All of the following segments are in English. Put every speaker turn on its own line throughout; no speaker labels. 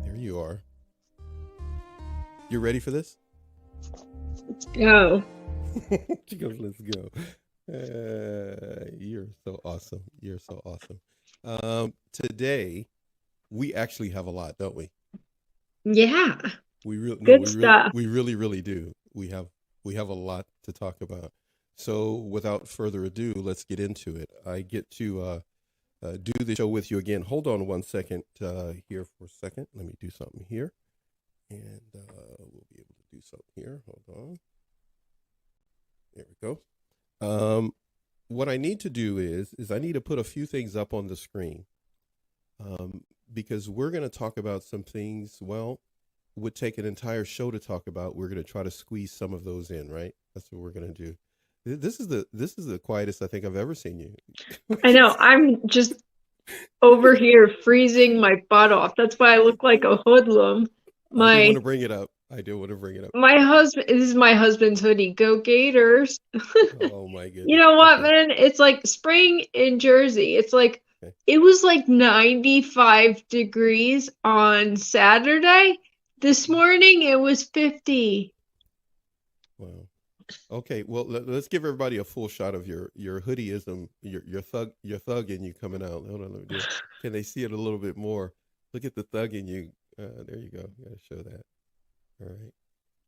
There you are. You ready for this?
Let's go.
She goes, let's go. You're so awesome. You're so awesome. Today, we actually have a lot, don't we?
Yeah.
We
Good stuff.
really do. We have a lot to talk about. So without further ado, let's get into it. I get to do the show with you again. Hold on one second here for a second. Let me do something here. And we'll be able to do something here. Hold on. There we go. What I need to do is I need to put a few things up on the screen because we're going to talk about some things, well, would take an entire show to talk about. We're going to try to squeeze some of those in, right? That's what we're going to do. This is the quietest I think I've ever seen you.
I know. I'm just over here freezing my butt off. That's why I look like a hoodlum.
I do want to bring it up.
My husband, this is my husband's hoodie. Go Gators.
Oh my goodness.
You know what, man? It's like spring in Jersey. It's like, it was like 95 degrees on Saturday. This morning it was 50.
Wow. Okay, well let's give everybody a full shot of your hoodieism, your thug in you coming out. Hold on, let me do it. Can they see it a little bit more? Look at the thug in you. There you go. You gotta show that.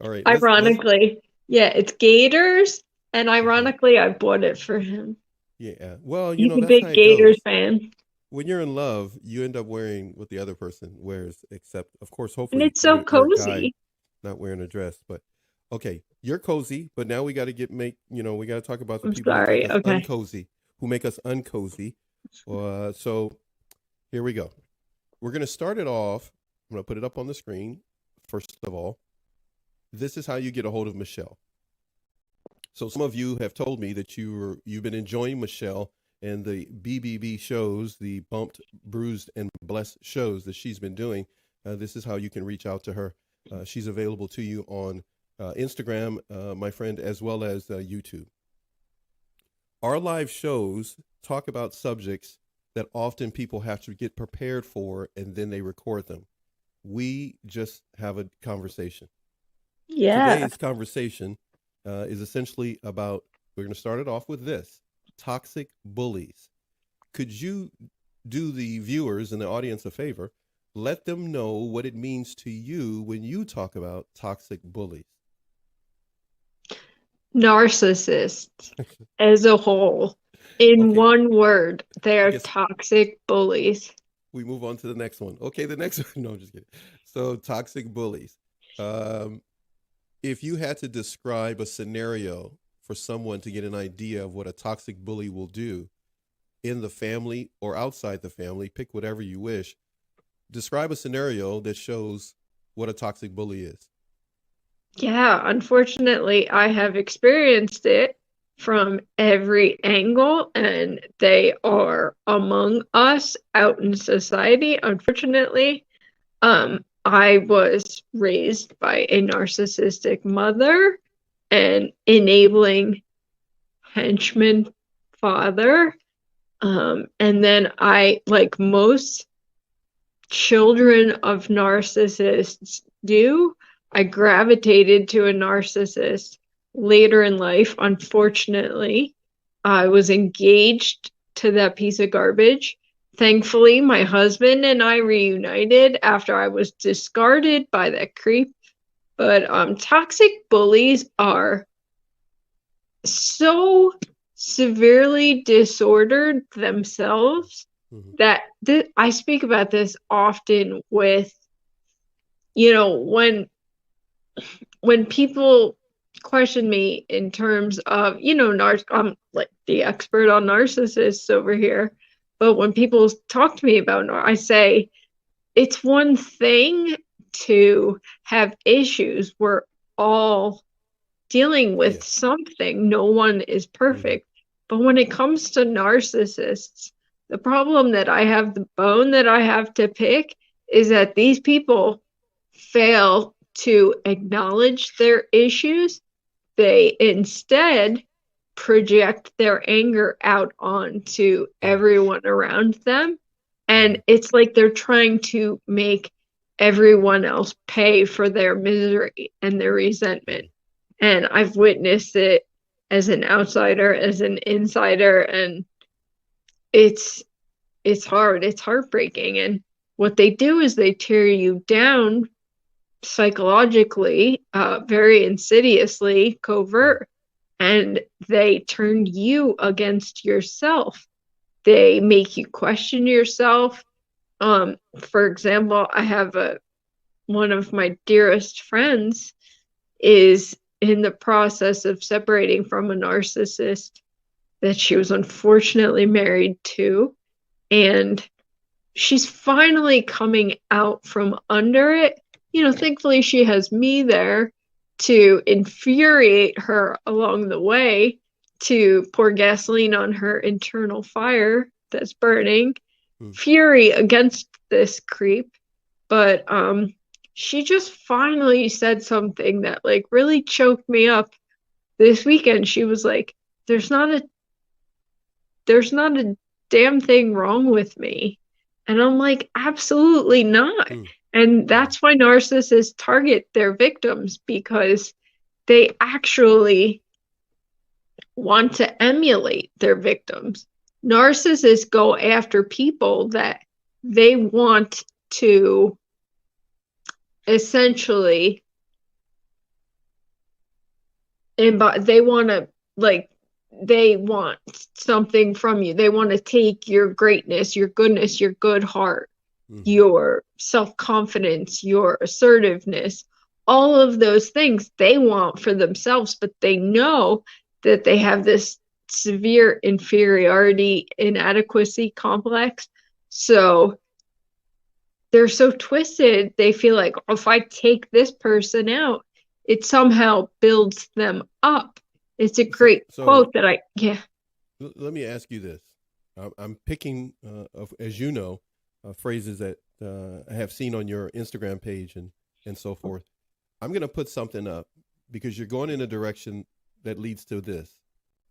All right.
Ironically, yeah, it's Gators, and ironically, I bought it for him.
Yeah. Well,
he's a big Gators fan.
When you're in love, you end up wearing what the other person wears, except, of course, hopefully,
and it's so cozy.
Not wearing a dress, but okay, you're cozy. But now we got to we got to talk about the people who make us uncozy. So here we go. We're gonna start it off. I'm gonna put it up on the screen. First of all, this is how you get a hold of Michelle. So some of you have told me that you've been enjoying Michelle and the BBB shows, the Bumped, Bruised, and Blessed shows that she's been doing. This is how you can reach out to her. She's available to you on Instagram, my friend, as well as YouTube. Our live shows talk about subjects that often people have to get prepared for, and then they record them. We just have a conversation.
Yeah.
Today's conversation is essentially about, we're going to start it off with this. Toxic bullies. Could you do the viewers and the audience a favor? Let them know what it means to you when you talk about toxic bullies.
Narcissists as a whole. In one word, they're toxic bullies.
We move on to the next one. Okay, the next one. No, I'm just kidding. So toxic bullies. If you had to describe a scenario for someone to get an idea of what a toxic bully will do in the family or outside the family, pick whatever you wish. Describe a scenario that shows what a toxic bully is.
Yeah, unfortunately, I have experienced it from every angle, and they are among us out in society. Unfortunately, I was raised by a narcissistic mother and enabling henchman father. And then I, like most children of narcissists do, I gravitated to a narcissist later in life. Unfortunately, I was engaged to that piece of garbage. Thankfully, my husband and I reunited after I was discarded by that creep. But toxic bullies are so severely disordered themselves that I speak about this often with, when people question me in terms of, I'm like the expert on narcissists over here. But when people talk to me about I say, it's one thing to have issues. We're all dealing with something. No one is perfect. But when it comes to narcissists, the problem that I have, the bone that I have to pick, is that these people fail to acknowledge their issues. They instead project their anger out onto everyone around them. And it's like they're trying to make everyone else pay for their misery and their resentment. And I've witnessed it as an outsider, as an insider, and it's hard. It's heartbreaking. And what they do is they tear you down psychologically, very insidiously, covert, and they turn you against yourself. They make you question yourself. For example, I have one of my dearest friends is in the process of separating from a narcissist that she was unfortunately married to, and she's finally coming out from under it. Thankfully she has me there to infuriate her along the way, to pour gasoline on her internal fire that's burning, fury against this creep. But she just finally said something that like really choked me up this weekend. She was like, there's not a damn thing wrong with me. And I'm like, absolutely not. And that's why narcissists target their victims, because they actually want to emulate their victims. Narcissists go after people that they want to essentially they want something from you. They want to take your greatness, your goodness, your good heart, your self-confidence, your assertiveness, all of those things they want for themselves, but they know that they have this severe inferiority, inadequacy complex. So they're so twisted, they feel like, oh, if I take this person out, it somehow builds them up. It's a great quote that
Let me ask you this. I'm picking, as you know, phrases that I have seen on your Instagram page and so forth. I'm going to put something up because you're going in a direction that leads to this.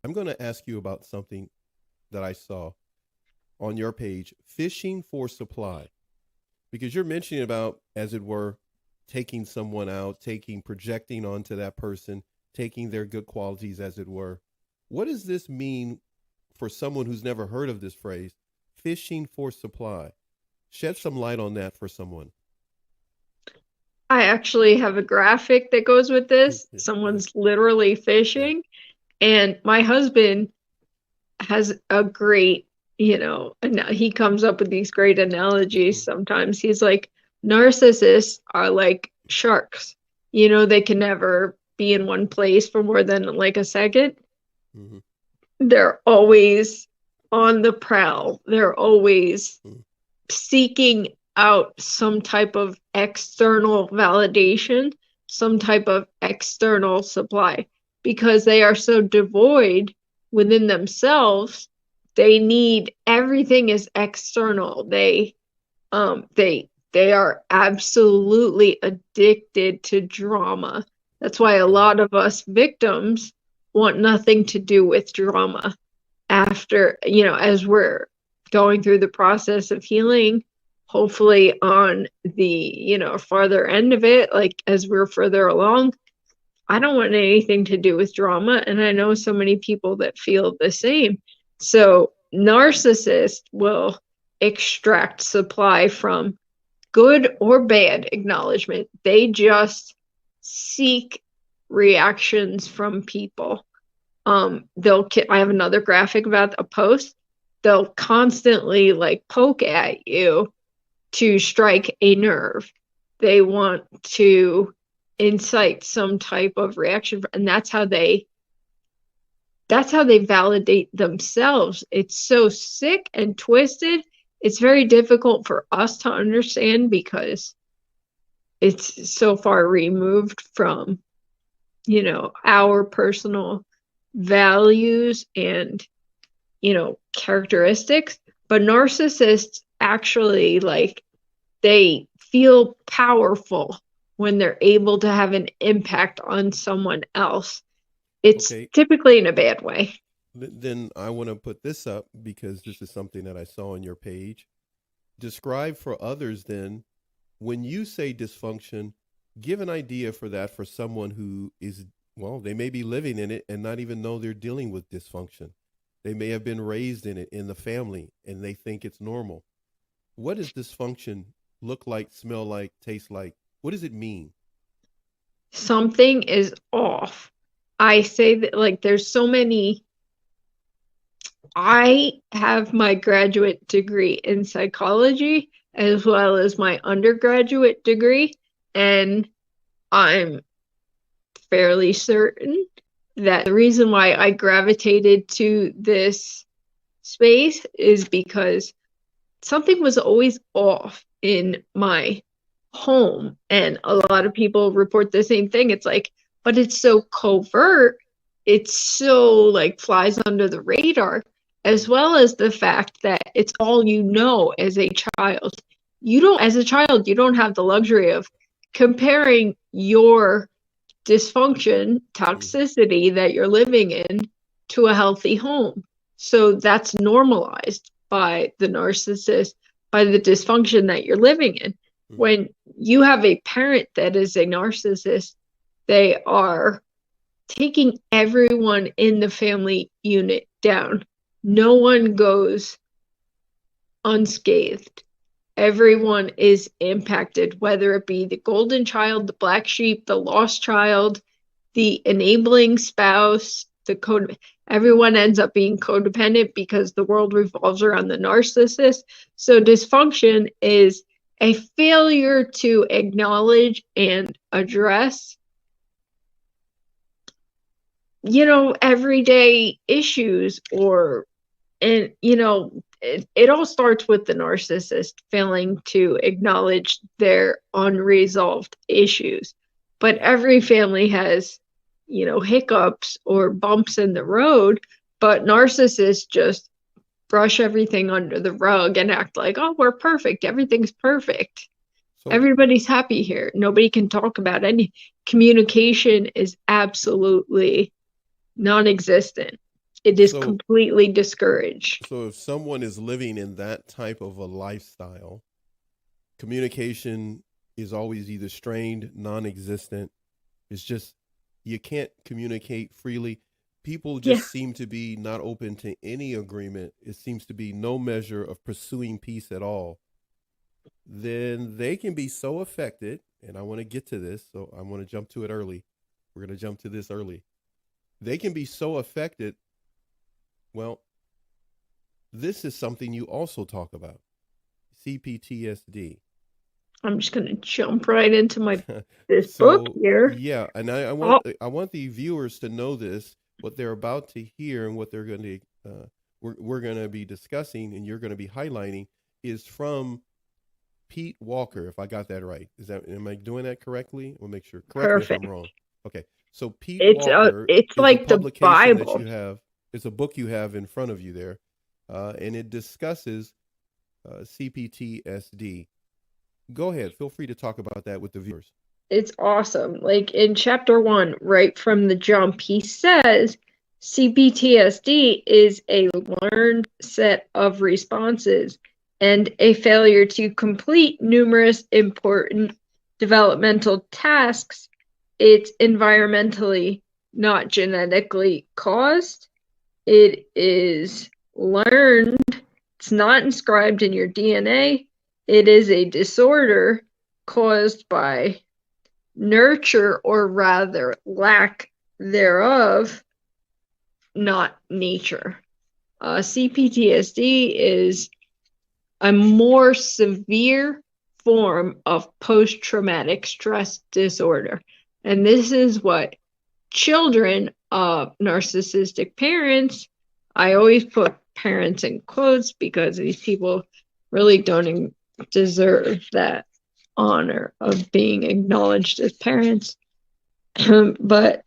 I'm going to ask you about something that I saw on your page, fishing for supply, because you're mentioning about, as it were, taking someone out, projecting onto that person, taking their good qualities, as it were. What does this mean for someone who's never heard of this phrase, fishing for supply? Shed some light on that for someone.
I actually have a graphic that goes with this. Someone's literally fishing. And my husband has a great, and he comes up with these great analogies sometimes. He's like, narcissists are like sharks. They can never be in one place for more than like a second. They're always on the prowl. They're always seeking out some type of external validation, some type of external supply, because they are so devoid within themselves. They need everything is external. They are absolutely addicted to drama. That's why a lot of us victims want nothing to do with drama. After, as we're going through the process of healing, hopefully on the, farther end of it, like as we're further along, I don't want anything to do with drama. And I know so many people that feel the same. So narcissists will extract supply from good or bad acknowledgement. They just seek reactions from people. I have another graphic about a post. They'll constantly like poke at you to strike a nerve. They want to incite some type of reaction, and that's how they validate themselves. It's so sick and twisted. It's very difficult for us to understand because it's so far removed from, our personal values and, characteristics. But narcissists actually, like, they feel powerful when they're able to have an impact on someone else. It's typically in a bad way.
Then I want to put this up because this is something that I saw on your page. describe for others then, when you say dysfunction, give an idea for that for someone who is, well, they may be living in it and not even know they're dealing with dysfunction. They may have been raised in it in the family and they think it's normal. What does dysfunction look like, smell like, taste like? What does it mean?
Something is off. I say that, like, there's so many. I have my graduate degree in psychology as well as my undergraduate degree, and I'm fairly certain that the reason why I gravitated to this space is because something was always off in my home. And a lot of people report the same thing. It's like, but it's so covert. It's so like flies under the radar, as well as the fact that it's all you know as a child. As a child, you don't have the luxury of comparing your dysfunction, toxicity that you're living in to a healthy home. So that's normalized by the narcissist, by the dysfunction that you're living in. When you have a parent that is a narcissist, they are taking everyone in the family unit down. No one goes unscathed. Everyone is impacted, whether it be the golden child, the black sheep, the lost child, the enabling spouse, everyone ends up being codependent because the world revolves around the narcissist. So dysfunction is a failure to acknowledge and address, everyday issues, it all starts with the narcissist failing to acknowledge their unresolved issues. But every family has, hiccups or bumps in the road, but narcissists just brush everything under the rug and act like, oh, we're perfect. Everything's perfect. So, everybody's happy here. Nobody can talk about any. Communication is absolutely non-existent. It is completely discouraged.
So if someone is living in that type of a lifestyle, communication is always either strained, non-existent. It's just, you can't communicate freely. People just seem to be not open to any agreement. It seems to be no measure of pursuing peace at all. Then they can be so affected, and I want to get to this, so I want to jump to it early. We're going to jump to this early. They can be so affected. Well, this is something you also talk about, CPTSD.
I'm just going to jump right into this book here.
Yeah, and I want the viewers to know this, what they're about to hear and what they're going to we're going to be discussing and you're going to be highlighting is from Pete Walker, if I got that right. Am I doing that correctly? We'll make sure. Correct me if I'm wrong. Okay. So Pete Walker,
it's like the Bible.
That you have. It's a book you have in front of you there, and it discusses CPTSD. Go ahead. Feel free to talk about that with the viewers.
It's awesome. Like in chapter 1, right from the jump, he says CPTSD is a learned set of responses and a failure to complete numerous important developmental tasks. It's environmentally, not genetically caused. It is learned. It's not inscribed in your DNA. It is a disorder caused by nurture, or rather lack thereof, not nature. CPTSD is a more severe form of post-traumatic stress disorder. And this is what children of narcissistic parents, I always put parents in quotes because these people really don't deserve that honor of being acknowledged as parents. But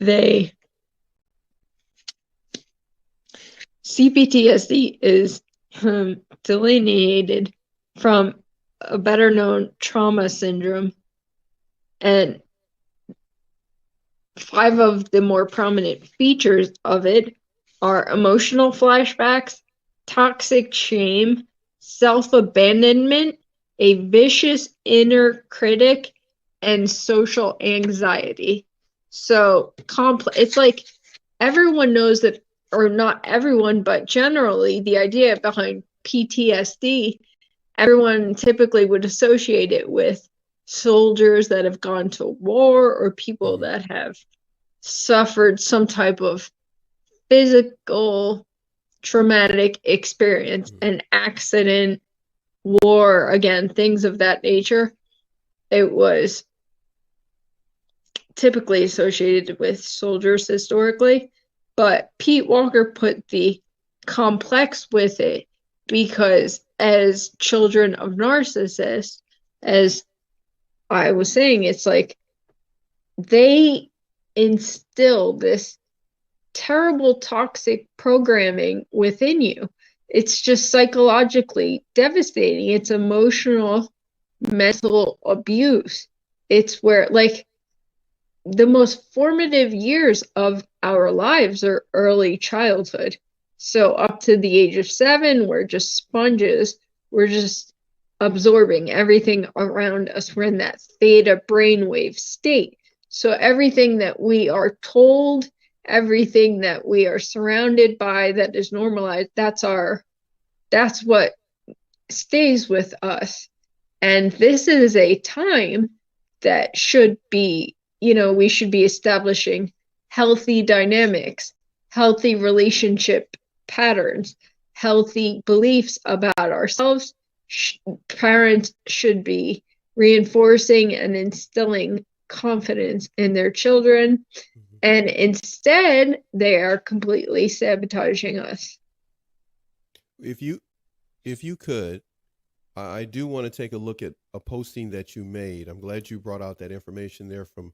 CPTSD is delineated from a better known trauma syndrome, and 5 of the more prominent features of it are emotional flashbacks, toxic shame, self-abandonment, a vicious inner critic, and social anxiety. So it's like everyone knows that, or not everyone, but generally the idea behind PTSD, everyone typically would associate it with soldiers that have gone to war or people that have suffered some type of physical traumatic experience, an accident, war, again, things of that nature. It was typically associated with soldiers historically, but Pete Walker put the complex with it because as children of narcissists, as I was saying, it's like they instill this terrible toxic programming within you. It's just psychologically devastating. It's emotional, mental abuse. It's where, like, the most formative years of our lives are early childhood. So up to the age of 7, we're just sponges. We're just absorbing everything around us. We're in that theta brainwave state. So everything that we are told, everything that we are surrounded by that is normalized, that's what stays with us. And this is a time that should be, we should be establishing healthy dynamics, healthy relationship patterns, healthy beliefs about ourselves. Parents should be reinforcing and instilling confidence in their children. And instead, they are completely sabotaging us.
If you could, I do want to take a look at a posting that you made. I'm glad you brought out that information there from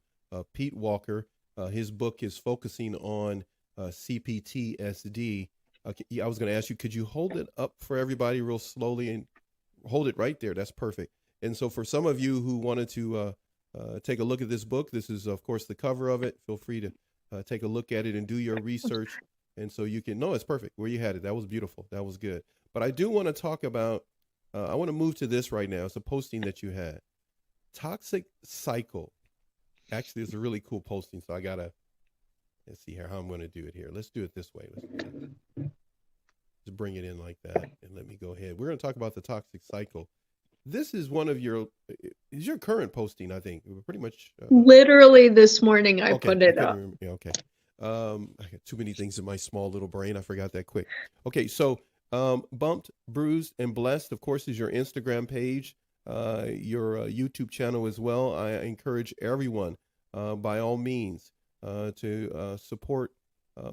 Pete Walker. His book is focusing on CPTSD. I was going to ask you, could you hold it up for everybody real slowly and hold it right there? That's perfect. And so for some of you who wanted to take a look at this book, this is, of course, the cover of it. Feel free to take a look at it and do your research. And so you can, no, it's perfect where you had it. That was beautiful. That was good. But I do want to talk about, I want to move to this right now. It's a posting that you had. Toxic cycle. Actually, it's a really cool posting. So let's see here how I'm going to do it here. Let's do it this way. Let's bring it in like that. And let me go ahead. We're going to talk about the toxic cycle. This is one of your current posting, I think. Pretty much.
Literally this morning I put it up.
Yeah, okay. I got too many things in my small little brain. I forgot that quick. Okay, so Bumped, Bruised, and Blessed, of course, is your Instagram page, your YouTube channel as well. I encourage everyone, by all means, to support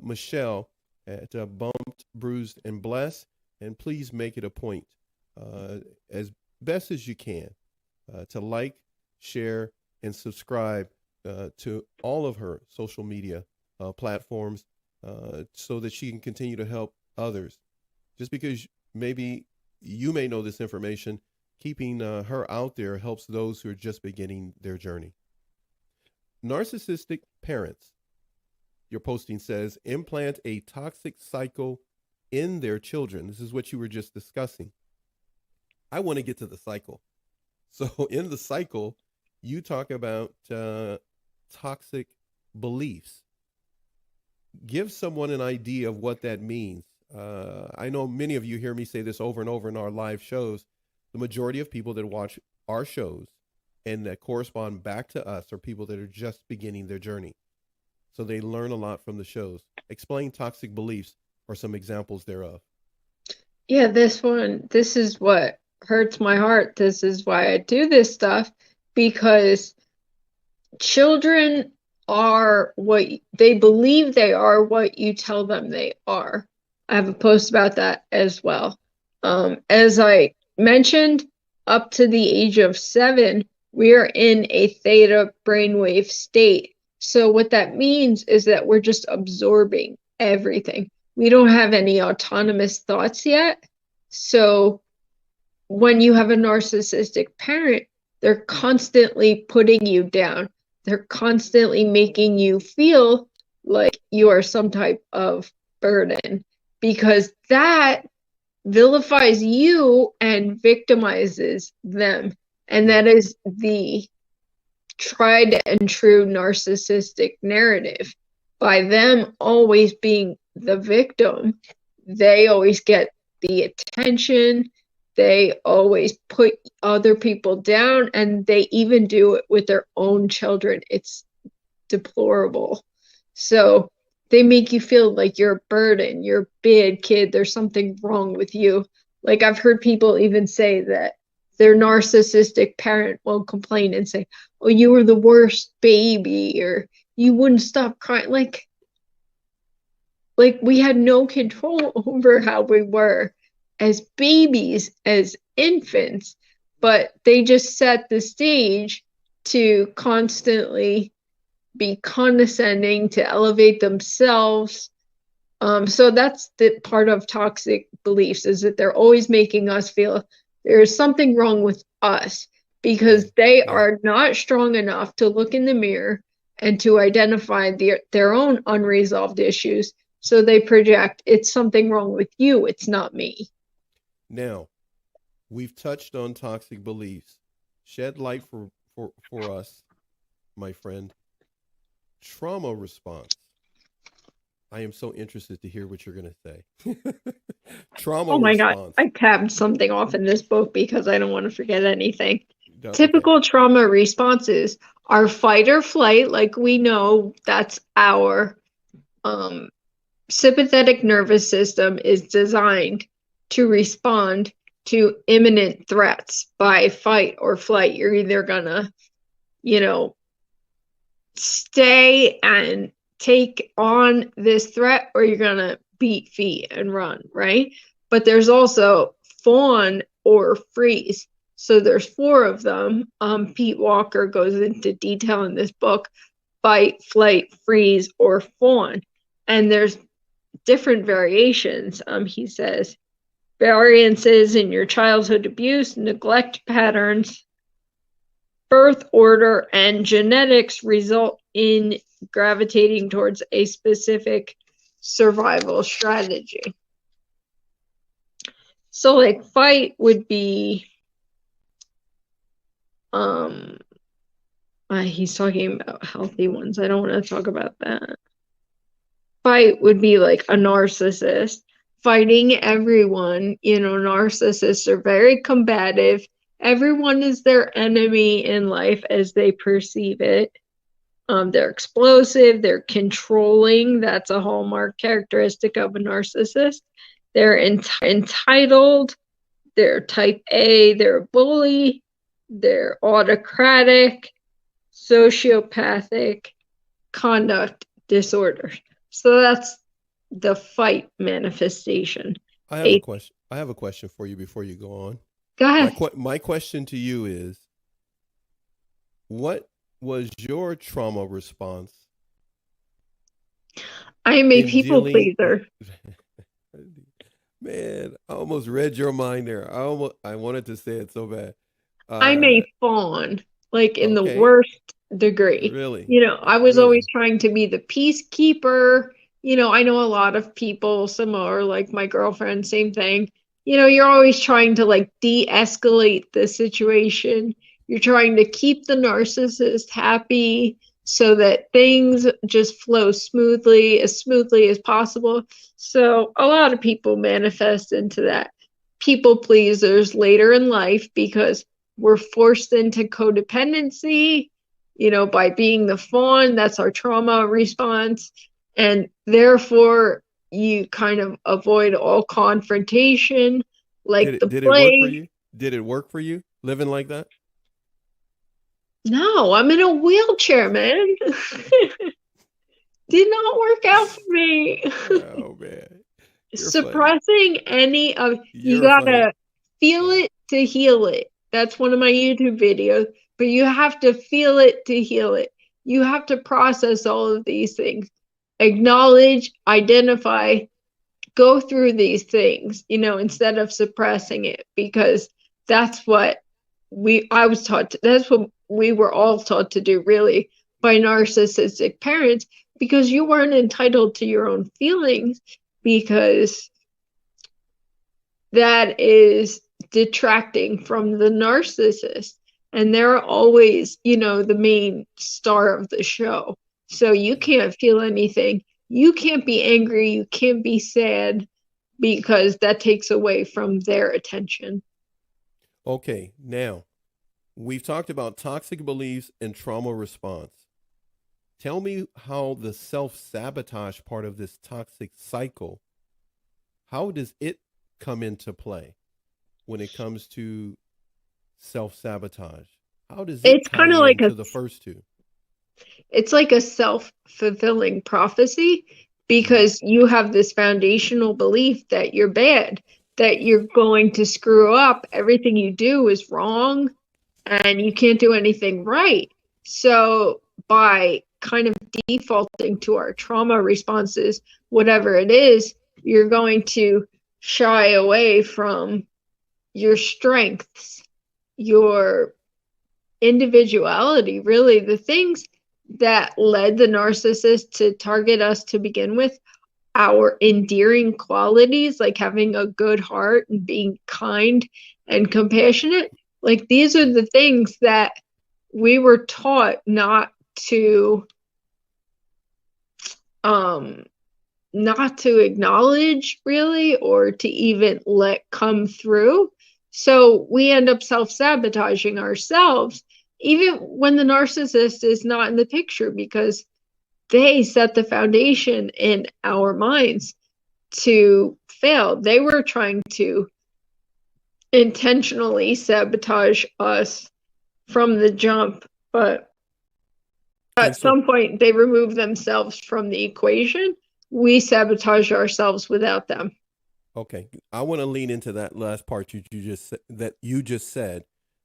Michelle at Bumped, Bruised, and Blessed. And please make it a point, as best as you can, to like, share, and subscribe to all of her social media platforms, so that she can continue to help others. Just because maybe you may know this information, keeping her out there helps those who are just beginning their journey. Narcissistic parents, your posting says, implant a toxic cycle in their children. This is what you were just discussing. I want to get to the cycle. So in the cycle, you talk about toxic beliefs. Give someone an idea of what that means. I know many of you hear me say this over and over in our live shows. The majority of people that watch our shows and that correspond back to us are people that are just beginning their journey. So they learn a lot from the shows. Explain toxic beliefs or some examples thereof.
Yeah, this is what hurts my heart. This is why I do this stuff, because children are what they believe they are, what you tell them they are. I have a post about that as well. As I mentioned, up to the age of 7, we are in a theta brainwave state. So what that means is that we're just absorbing everything. We don't have any autonomous thoughts yet. So when you have a narcissistic parent, they're constantly putting you down. They're constantly making you feel like you are some type of burden, because that vilifies you and victimizes them. And that is the tried and true narcissistic narrative. By them always being the victim, they always get the attention, they always put other people down, and they even do it with their own children. It's deplorable. So they make you feel like you're a burden, you're a bad kid, there's something wrong with you. Like, I've heard people even say that their narcissistic parent will complain and say, oh, you were the worst baby, or you wouldn't stop crying. Like we had no control over how we were as babies, as infants, but they just set the stage to constantly be condescending, to elevate themselves. So that's the part of toxic beliefs, is that they're always making us feel there's something wrong with us, because they are not strong enough to look in the mirror and to identify their own unresolved issues. So they project, it's something wrong with you, it's not me.
Now, we've touched on toxic beliefs. Shed light for us, my friend. Trauma response. I am so interested to hear what you're going to say. Trauma
oh my
response.
God, I tabbed something off in this book because I don't want to forget anything. Typical trauma responses are fight or flight. Like, we know that's our sympathetic nervous system is designed to respond to imminent threats by fight or flight. You're either gonna, stay and take on this threat, or you're gonna beat feet and run, right? But there's also fawn or freeze. So there's 4 of them. Pete Walker goes into detail in this book: fight, flight, freeze, or fawn. And there's different variations. He says variances in your childhood abuse, neglect patterns, birth order, and genetics result in gravitating towards a specific survival strategy. So like fight would be he's talking about healthy ones. I don't want to talk about that. Fight would be like a narcissist fighting everyone. Narcissists are very combative. Everyone is their enemy in life as they perceive it. They're explosive, they're controlling. That's a hallmark characteristic of a narcissist. They're entitled, they're type A, they're a bully, they're autocratic, sociopathic, conduct disorders. So that's the fight manifestation.
I have a question. I have a question for you before you go on.
Go ahead.
My question to you is, what was your trauma response?
I'm a people pleaser.
Man, I almost read your mind there. I wanted to say it so bad.
I'm a fawn, like in the worst degree.
Really?
I was always trying to be the peacekeeper. I know a lot of people similar, like my girlfriend, same thing. You're always trying to like de-escalate the situation. You're trying to keep the narcissist happy so that things just flow smoothly as possible. So a lot of people manifest into that people pleasers later in life because we're forced into codependency, by being the fawn. That's our trauma response. And therefore, you kind of avoid all confrontation. Like
did it work for you? Did it work for you living like that?
No, I'm in a wheelchair, man. Did not work out for me.
Oh man.
Suppressing any of you gotta feel it to heal it. That's one of my YouTube videos. But you have to feel it to heal it. You have to process all of these things. Acknowledge, identify, go through these things, instead of suppressing it, because that's what I was taught to, that's what we were all taught to do, really, by narcissistic parents, because you weren't entitled to your own feelings, because that is detracting from the narcissist. And they're always, the main star of the show. So you can't feel anything. You can't be angry. You can't be sad, because that takes away from their attention.
Okay, now we've talked about toxic beliefs and trauma response. Tell me how the self-sabotage part of this toxic cycle, how does it come into play when it comes to self-sabotage? How does it
It's kind of like
into the first two?
It's like a self-fulfilling prophecy, because you have this foundational belief that you're bad, that you're going to screw up, everything you do is wrong, and you can't do anything right. So by kind of defaulting to our trauma responses, whatever it is, you're going to shy away from your strengths, your individuality, really the things that led the narcissist to target us to begin with, our endearing qualities, like having a good heart and being kind and compassionate. Like, these are the things that we were taught not to acknowledge, really, or to even let come through. So we end up self-sabotaging ourselves, even when the narcissist is not in the picture, because they set the foundation in our minds to fail. They were trying to intentionally sabotage us from the jump, but at some point they remove themselves from the equation. We sabotage ourselves without them.
Okay, I want to lean into that last part you just said,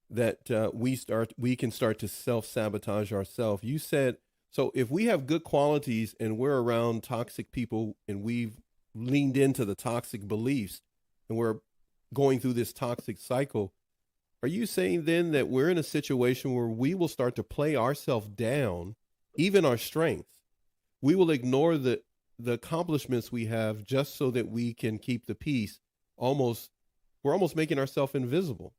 that we can start to self-sabotage ourselves. You said, so if we have good qualities and we're around toxic people and we've leaned into the toxic beliefs and we're going through this toxic cycle, are you saying then that we're in a situation where we will start to play ourselves down, even our strengths? We will ignore the accomplishments we have just so that we can keep the peace. We're almost making ourselves invisible.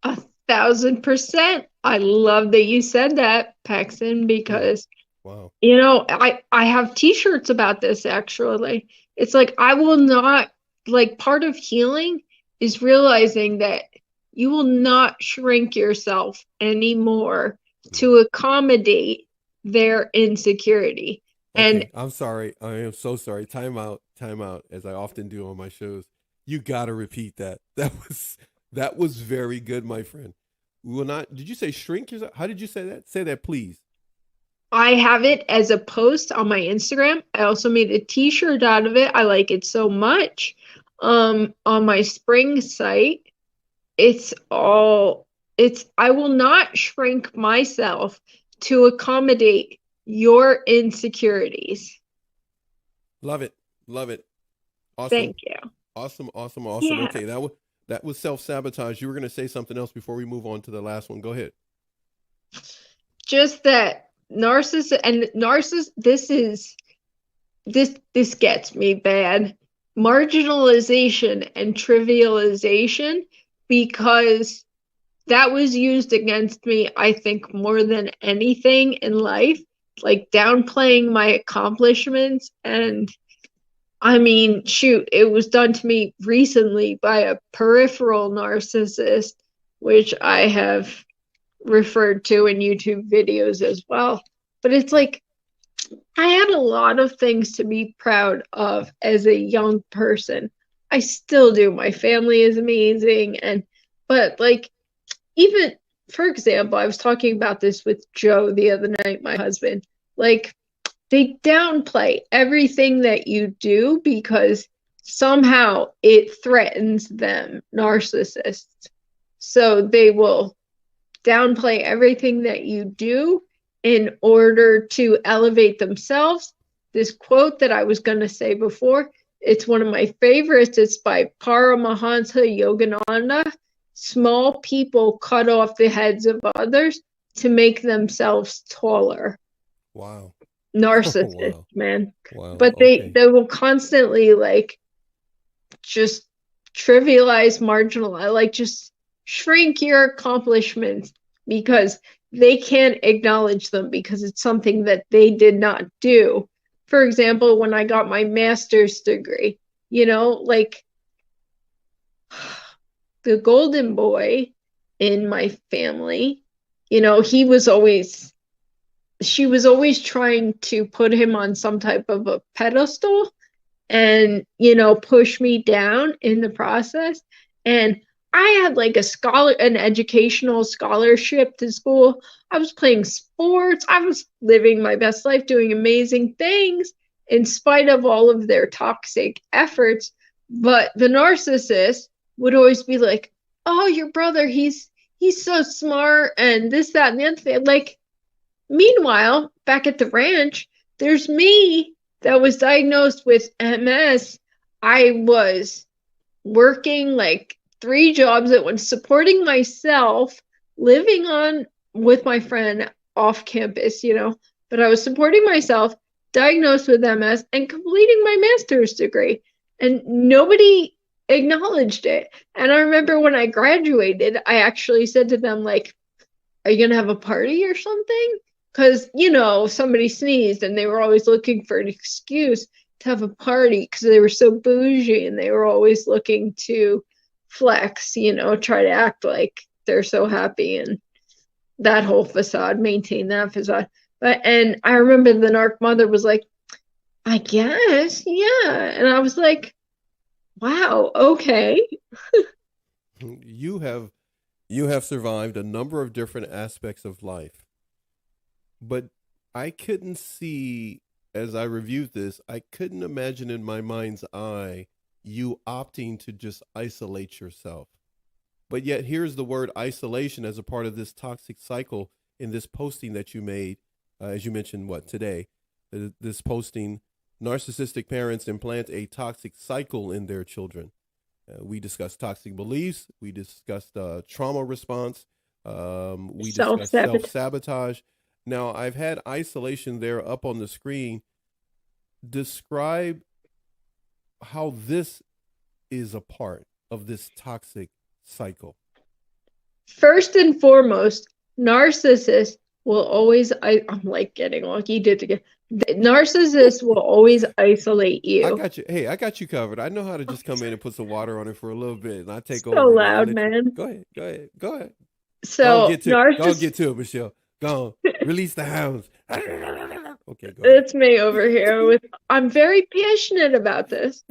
1,000%. I love that you said that, Paxton, because
wow.
I have t-shirts about this, actually. It's like, I will not, like, part of healing is realizing that you will not shrink yourself anymore to accommodate their insecurity.
Okay,
And
I'm sorry. I am so sorry. Time out, as I often do on my shows. You got to repeat that. That was very good, my friend. We will not, did you say shrink yourself? How did you say that? Say that, please.
I have it as a post on my Instagram. I also made a t-shirt out of it. I like it so much. On my spring site, I will not shrink myself to accommodate your insecurities.
Love it. Love it. Awesome.
Thank you.
Awesome.
Yeah.
Okay, that was self-sabotage. You were going to say something else before we move on to the last one. Go ahead.
Just that this gets me bad. Marginalization and trivialization, because that was used against me, I think, more than anything in life, like downplaying my accomplishments. And I mean, shoot, it was done to me recently by a peripheral narcissist, which I have referred to in YouTube videos as well. But it's like, I had a lot of things to be proud of as a young person. I still do. My family is amazing. But like, even, for example, I was talking about this with Joe the other night, my husband. Like, they downplay everything that you do because somehow it threatens them, narcissists. So they will downplay everything that you do in order to elevate themselves. This quote that I was going to say before, it's one of my favorites. It's by Paramahansa Yogananda. Small people cut off the heads of others to make themselves taller.
Wow.
Narcissists,
Wow.
man.
Wow.
But they will constantly, like, just trivialize, marginalize, like just shrink your accomplishments because they can't acknowledge them because it's something that they did not do. For example, when I got my master's degree, you know, like the golden boy in my family, you know, she was always trying to put him on some type of a pedestal and, you know, push me down in the process. And I had like an educational scholarship to school. I was playing sports. I was living my best life, doing amazing things in spite of all of their toxic efforts. But the narcissist would always be like, oh, your brother, he's so smart and this, that, and the other thing. Like, meanwhile, back at the ranch, there's me that was diagnosed with MS. I was working like 3 jobs at once, supporting myself, living on with my friend off campus, you know, but I was supporting myself, diagnosed with MS, and completing my master's degree. And nobody acknowledged it. And I remember when I graduated, I actually said to them, like, are you going to have a party or something? Because, you know, somebody sneezed and they were always looking for an excuse to have a party because they were so bougie and they were always looking to flex, you know, try to act like they're so happy and that whole facade, maintain that facade. And I remember the narc mother was like, I guess, yeah. And I was like, wow, okay.
You have survived a number of different aspects of life. But I couldn't see, as I reviewed this, I couldn't imagine in my mind's eye you opting to just isolate yourself. But yet here's the word isolation as a part of this toxic cycle in this posting that you made, as you mentioned, today, this posting, narcissistic parents implant a toxic cycle in their children. We discussed toxic beliefs. We discussed trauma response. We discussed self-sabotage. Now, I've had isolation there up on the screen. Describe how this is a part of this toxic cycle.
First and foremost, narcissists will always, I'm like getting lucky, did again. Narcissists will always isolate you.
I got you. Hey, I got you covered. I know how to just come in and put some water on it for a little bit, and I take over.
So loud, man.
Go ahead.
So
go get to it, Michelle. Go on. Release the hounds. Okay, go ahead.
It's me over here I'm very passionate about this.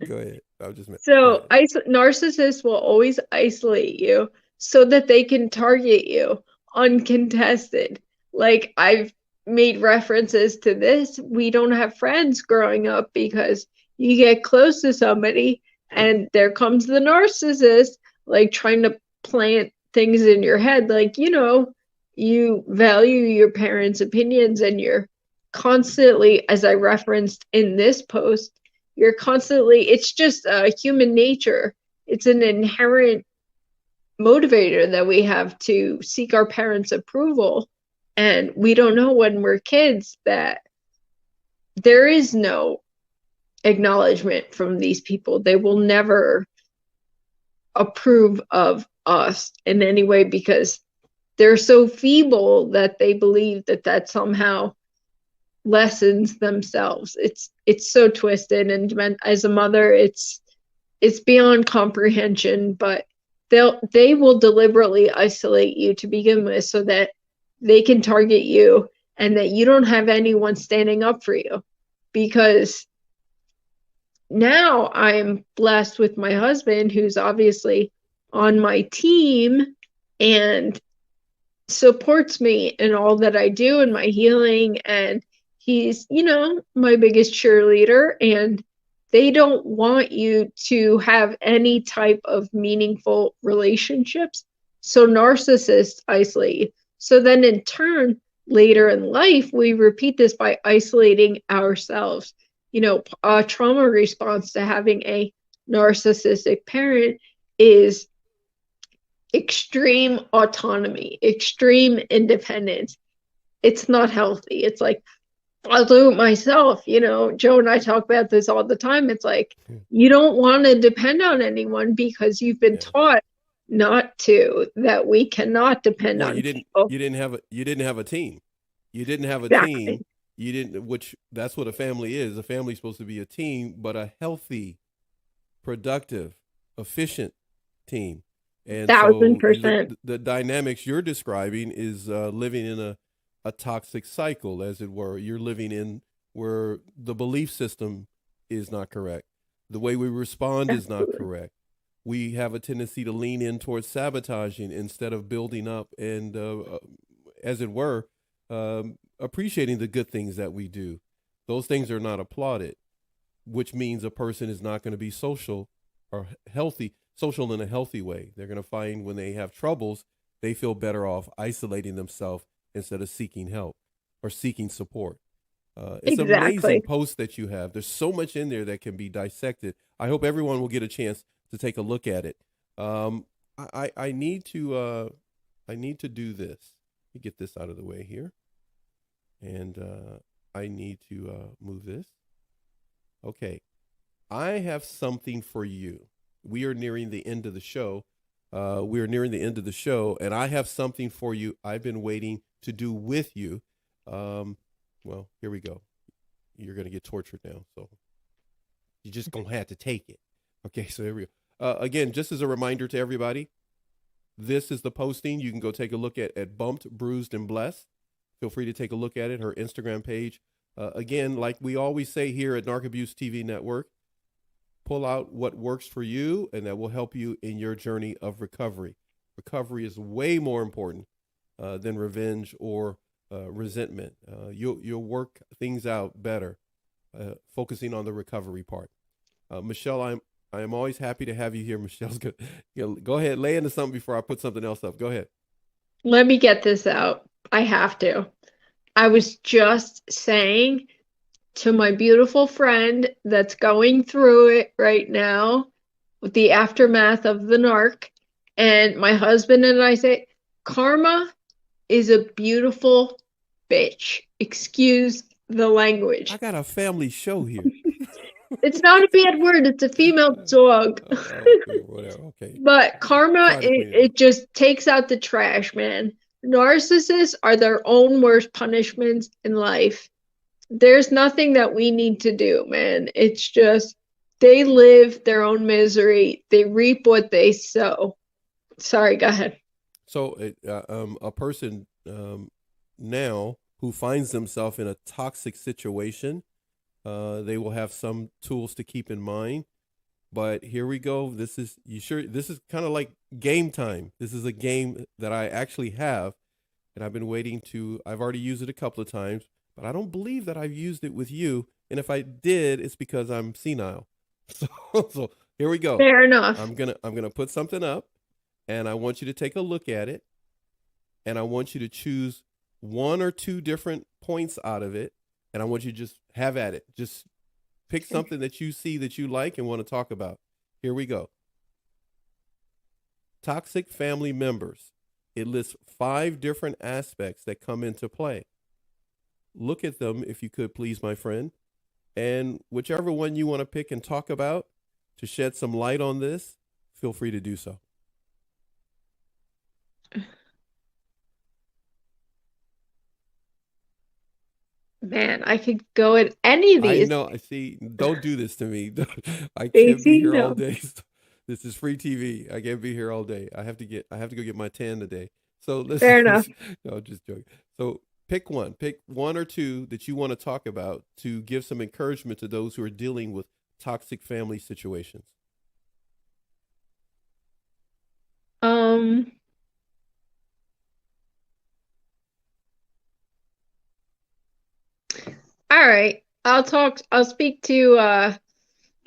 Go ahead.
Narcissists will always isolate you so that they can target you uncontested. Like, I've made references to this. We don't have friends growing up because you get close to somebody and there comes the narcissist, like trying to plant things in your head. Like, you know, you value your parents' opinions and you're constantly, as I referenced in this post, it's just human nature. It's an inherent motivator that we have to seek our parents' approval. And we don't know when we're kids that there is no acknowledgement from these people. They will never approve of us in any way because they're so feeble that they believe that somehow lessens themselves. It's so twisted, and as a mother, it's beyond comprehension. But they will deliberately isolate you to begin with so that they can target you and that you don't have anyone standing up for you. Because now I'm blessed with my husband, who's obviously on my team and supports me in all that I do in my healing, and he's, you know, my biggest cheerleader, and they don't want you to have any type of meaningful relationships. So narcissists isolate you. So then in turn, later in life, we repeat this by isolating ourselves. You know, a trauma response to having a narcissistic parent is extreme autonomy, extreme independence. It's not healthy. It's like, I'll do it myself. Joe and I talk about this all the time. It's like,
Yeah.
you don't want to depend on anyone because you've been
Yeah.
taught not to, that we cannot depend
Well,
on people.
you didn't have a team. You didn't have a
Exactly.
team. You didn't, which that's what a family is. A family is supposed to be a team, but a healthy, productive, efficient team. And so
%1,000%.
the dynamics you're describing is living in a toxic cycle, as it were. You're living in where the belief system is not correct. The way we respond is not
Absolutely.
correct. We have a tendency to lean in towards sabotaging instead of building up and, as it were, appreciating the good things that we do. Those things are not applauded, which means a person is not going to be social or social in a healthy way. They're going to find when they have troubles, they feel better off isolating themselves instead of seeking help or seeking support. It's an amazing
Exactly.
post that you have. There's so much in there that can be dissected. I hope everyone will get a chance to take a look at it. I need to do this. Let me get this out of the way here, and I need to move this. Okay, I have something for you. We are nearing the end of the show. And I have something for you. I've been waiting to do with you. Well, here we go. You're going to get tortured now, so you're just going to have to take it. Okay, so here we go. Again, just as a reminder to everybody, this is the posting. You can go take a look at Bumped, Bruised, and Blessed. Feel free to take a look at it, her Instagram page. Again, like we always say here at Narc Abuse TV Network, pull out what works for you, and that will help you in your journey of recovery. Recovery is way more important than revenge or resentment. You'll work things out better, focusing on the recovery part. Michelle, I am always happy to have you here. Michelle's good. Go ahead, lay into something before I put something else up. Go ahead.
Let me get this out. I have to. I was just saying to my beautiful friend that's going through it right now with the aftermath of the narc, and my husband and I say, karma is a beautiful bitch. Excuse the language.
I got a family show here.
It's not a bad word. It's a female dog.
Okay, whatever. Okay.
But karma,
Try to clean it up.
it just takes out the trash, man. Narcissists are their own worst punishments in life. There's nothing that we need to do, man. It's just they live their own misery. They reap what they sow. Sorry, go ahead.
So a person now who finds themselves in a toxic situation, they will have some tools to keep in mind. But here we go. This is kind of like game time. This is a game that I actually have, and I've already used it a couple of times, but I don't believe that I've used it with you. And if I did, it's because I'm senile. So here we go.
Fair enough.
I'm gonna put something up, and I want you to take a look at it, and I want you to choose one or two different points out of it, and I want you to just have at it. Just pick something that you see that you like and want to talk about. Here we go. Toxic family members. It lists 5 different aspects that come into play. Look at them, if you could, please, my friend. And whichever one you want to pick and talk about to shed some light on this, feel free to do so.
Man, I could go at any of
I
these.
know. I see. Don't do this to me. I can't
Stacey,
be here all
no.
day. This is free TV. I can't be here all day. I have to go get my tan today. So
Fair enough.
No, just joking. So pick one or two that you want to talk about to give some encouragement to those who are dealing with toxic family situations.
All right. I'll speak to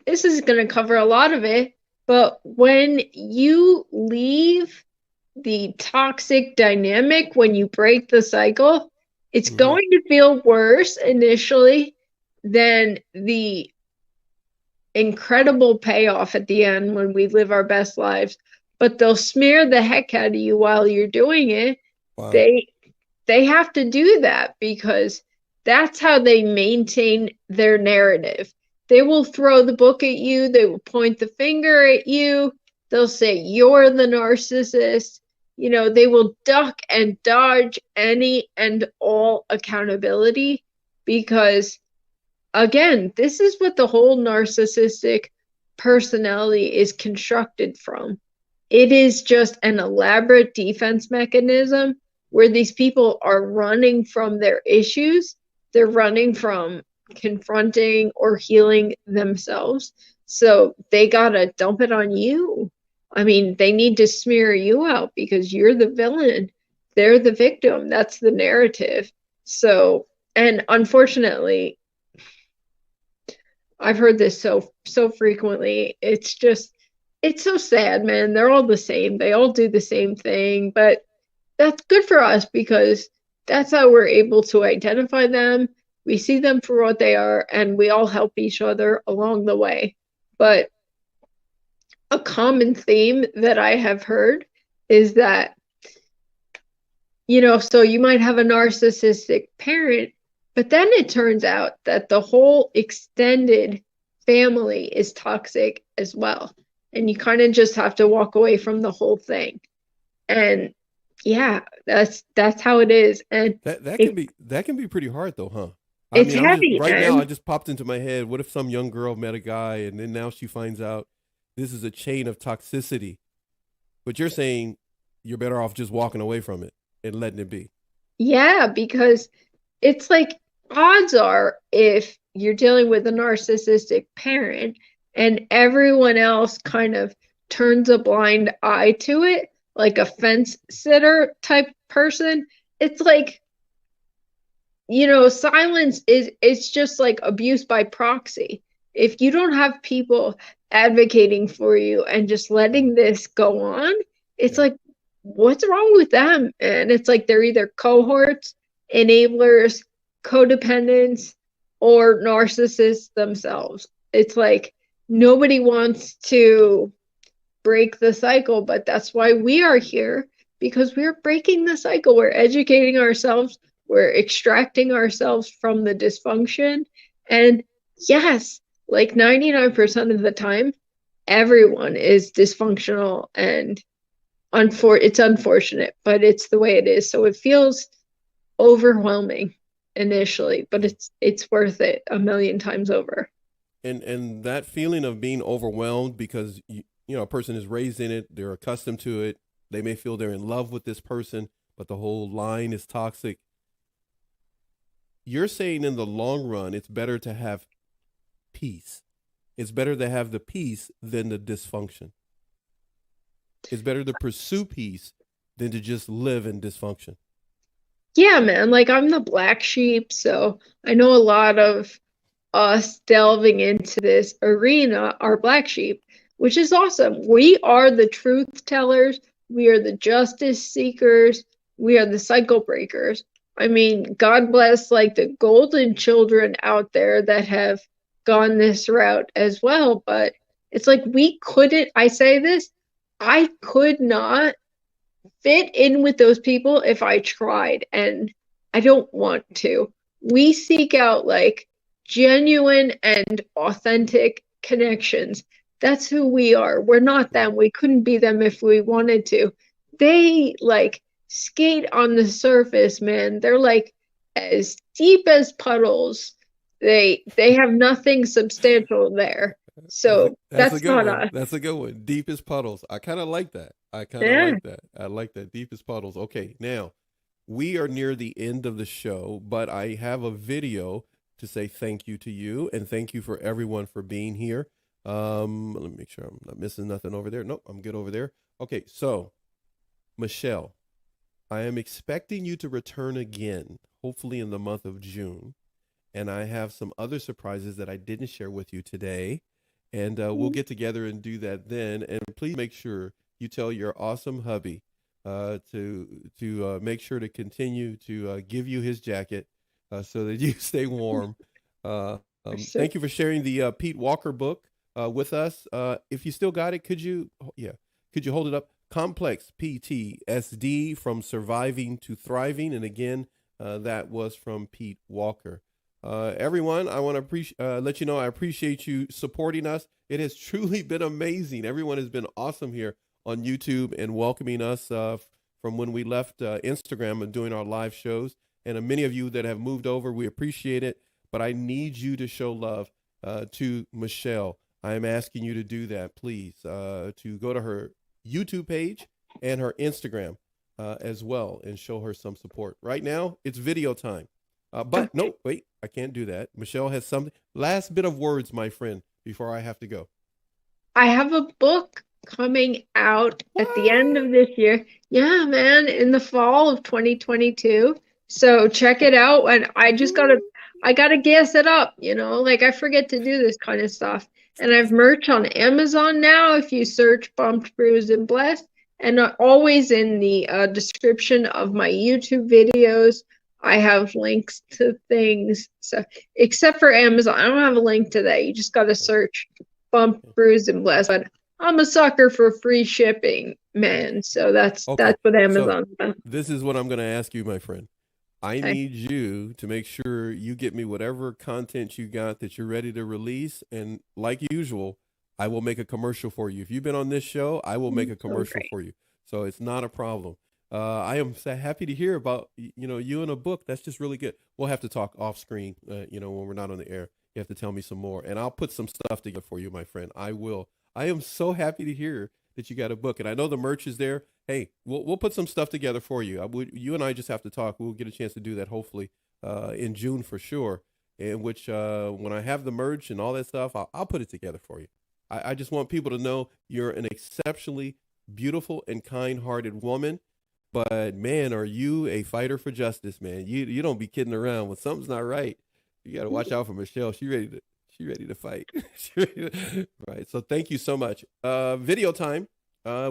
this is going to cover a lot of it, but when you leave the toxic dynamic, when you break the cycle, it's going to feel worse initially than the incredible payoff at the end when we live our best lives. But they'll smear the heck out of you while you're doing it.
Wow.
They have to do that because That's how they maintain their narrative. They will throw the book at you, they will point the finger at you, they'll say you're the narcissist. They will duck and dodge any and all accountability because, again, this is what the whole narcissistic personality is constructed from. It is just an elaborate defense mechanism where these people are running from their issues. They're running from confronting or healing themselves. So they gotta dump it on you. I mean, they need to smear you out because you're the villain. They're the victim. That's the narrative. So, and unfortunately, I've heard this so frequently. It's so sad, man. They're all the same. They all do the same thing, but that's good for us because that's how we're able to identify them. We see them for what they are, and we all help each other along the way. But a common theme that I have heard is that, so you might have a narcissistic parent, but then it turns out that the whole extended family is toxic as well. And you kind of just have to walk away from the whole thing. And yeah, that's how it is. And
that can be pretty hard though, huh?
It's heavy.
Right now, I just popped into my head. What if some young girl met a guy and then now she finds out this is a chain of toxicity? But you're saying you're better off just walking away from it and letting it be.
Yeah, because it's like odds are if you're dealing with a narcissistic parent and everyone else kind of turns a blind eye to it, like a fence sitter type person, it's like, silence it's just like abuse by proxy. If you don't have people advocating for you and just letting this go on, it's like, what's wrong with them? And it's like they're either cohorts, enablers, codependents, or narcissists themselves. It's like nobody wants to break the cycle, but that's why we are here, because we're breaking the cycle. We're educating ourselves. We're extracting ourselves from the dysfunction. And yes, like 99% of the time, everyone is dysfunctional, and it's unfortunate, but it's the way it is. So it feels overwhelming initially, but it's worth it a million times over.
And that feeling of being overwhelmed because a person is raised in it, they're accustomed to it. They may feel they're in love with this person, but the whole line is toxic. You're saying in the long run, it's better to have peace. It's better to have the peace than the dysfunction. It's better to pursue peace than to just live in dysfunction.
Yeah, man. Like, I'm the black sheep, so I know a lot of us delving into this arena are black sheep, which is awesome. We are the truth tellers. We are the justice seekers. We are the cycle breakers. I mean, God bless like the golden children out there that have gone this route as well. But it's like I could not fit in with those people if I tried, and I don't want to. We seek out like genuine and authentic connections. That's who we are. We're not them. We couldn't be them if we wanted to. They like skate on the surface, man. They're like as deep as puddles. They have nothing substantial there. So that's not us.
That's a good one. Deepest puddles. I kind of like that. I like that. Deepest puddles. Okay, now we are near the end of the show, but I have a video to say thank you to you and thank you for everyone for being here. Let me make sure I'm not missing nothing over there. Nope, I'm good over there. Okay, so Michelle, I am expecting you to return again, hopefully in the month of June. And I have some other surprises that I didn't share with you today. And we'll get together and do that then. And please make sure you tell your awesome hubby to make sure to continue to give you his jacket so that you stay warm. Thank you for sharing the Pete Walker book with us. If you still got it, could you hold it up? Complex PTSD from Surviving to Thriving. And again, That was from Pete Walker. Everyone, I want to let you know I appreciate you supporting us. It has truly been amazing. Everyone has been awesome here on YouTube and welcoming us from when we left Instagram and doing our live shows. And many of you that have moved over, we appreciate it. But I need you to show love to Michelle. I am asking you to do that, please, to go to her YouTube page and her Instagram as well and show her some support. Right now, it's video time. But no, wait, I can't do that. Michelle has something. Last bit of words, my friend, before I have to go.
I have a book coming out at the end of this year. Yeah, man, in the fall of 2022. So check it out. And I gotta gas it up, like I forget to do this kind of stuff. And I have merch on Amazon now if you search Bumped, Bruised, and Blessed. And always in the description of my YouTube videos, I have links to things. So except for Amazon, I don't have a link to that. You just got to search Bumped, Bruised, and Blessed. But I'm a sucker for free shipping, man. So that's what Amazon does.
This is what I'm going to ask you, my friend. I need you to make sure you get me whatever content you got that you're ready to release. And like usual, I will make a commercial for you. If you've been on this show, I will make a commercial for you. So it's not a problem. I am so happy to hear about, you in a book. That's just really good. We'll have to talk off screen, when we're not on the air. You have to tell me some more, and I'll put some stuff together for you, my friend. I will. I am so happy to hear that you got a book, and I know the merch is there. Hey, we'll put some stuff together for you. You and I just have to talk. We'll get a chance to do that hopefully in June for sure. In which when I have the merch and all that stuff, I'll put it together for you. I just want people to know you're an exceptionally beautiful and kind-hearted woman. But man, are you a fighter for justice, man? You don't be kidding around. When something's not right, you got to watch out for Michelle. She ready to fight. Right. So thank you so much. Video time.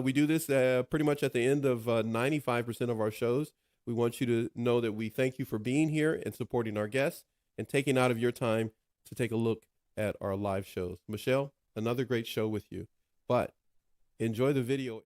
We do this pretty much at the end of 95% of our shows. We want you to know that we thank you for being here and supporting our guests and taking out of your time to take a look at our live shows. Michelle, another great show with you. But enjoy the video.